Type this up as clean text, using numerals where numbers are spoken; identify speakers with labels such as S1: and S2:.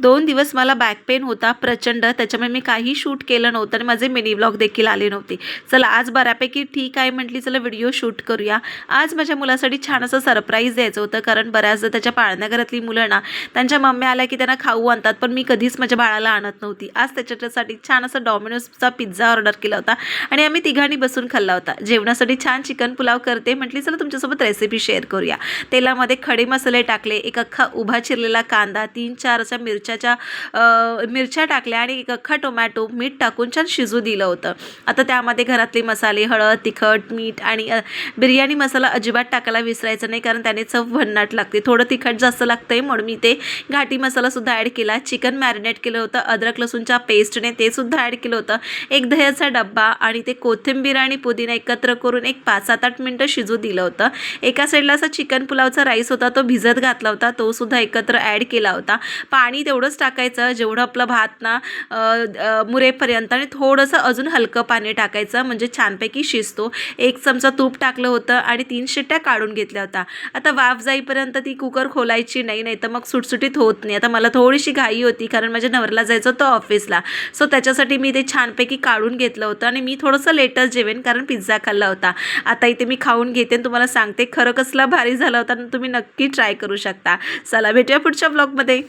S1: 2 दिवस मला back pain होता प्रचंड, त्याच्यामुळे मी काही शूट केलं नव्हतं आणि माझे मिनी व्लॉग देखील आले नव्हते. चला आज बऱ्यापैकी ठीक आहे म्हटली, चला व्हिडिओ शूट करूया. आज माझ्या मुलासाठी छान असं सरप्राईज द्यायचं होतं, कारण बऱ्याचदा त्याच्या पाळण्या घरातली मुलं ना त्यांच्या मम्मी आल्या की त्यांना खाऊ आणतात, पण मी कधीच माझ्या बाळाला आणत नव्हती. आज त्याच्यासाठी छान असं डॉमिनोजचा पिझ्झा ऑर्डर केला होता आणि आम्ही तिघांनी बसून खाल्ला होता. जेवणासाठी छान चिकन पुलाव करते म्हटली, चला तुमच्यासोबत रेसिपी शेअर करूया. तेलामध्ये खडे मसाले टाकले, एक अख्खा उभा चिरलेला कांदा, 3-4 अशा मिरच्या टाकल्या आणि एक अख्खा टोमॅटो, मीठ टाकून छान शिजू दिलं होतं. आता त्यामध्ये घरातले मसाले, हळद, तिखट, मीठ आणि बिर्याणी मसाला अजिबात टाकायला विसरायचं नाही, कारण त्याने चव भन्नाट लागते. थोडं तिखट जास्त लागतंय म्हणून मी ते घाटी मसालासुद्धा ॲड केला. चिकन मॅरिनेट केलं होतं अद्रक लसूणच्या पेस्टने, ते सुद्धा ॲड केलं होतं. एक दह्याचा डब्बा आणि ते कोथिंबीर आणि पुदिना एकत्र करून एक 5-7-8 मिनटं शिजू दिलं होतं. एका साईडला असा चिकन पुलावचा राईस होता, तो भिजत घातला होता, तो सुद्धा एकत्र ॲड केला होता. पाणी तेवढंच टाकायचं जेवढं आपलं भात ना मुरेपर्यंत, आणि थोडंसं अजून हलकं पाणी टाकायचं म्हणजे छानपैकी शिजतो. 1 चमचा तूप टाकलं होतं आणि 3 शिट्ट्या काढून घेतल्या होत्या. आता वाफ जाईपर्यंत ती कुकर खोलायची नाही, नाही तर मग सुटसुटीत होत नाही. आता मला थोडीशी घाई होती, कारण माझ्या नवऱ्याला जायचं होतं ऑफिसला, सो त्याच्यासाठी मी ते छानपैकी काढून घेतलं होतं आणि मी थोडंसं लेटच जेवेन, कारण पिझ्झा खाल्ला होता. आता इथे मी खाऊन घेते आणि तुम्हाला सांगते खरं कसला भारी झाला होता, तुम्ही नक्की ट्राय करू शकता. चला भेटूया पुढच्या ब्लॉगमध्ये.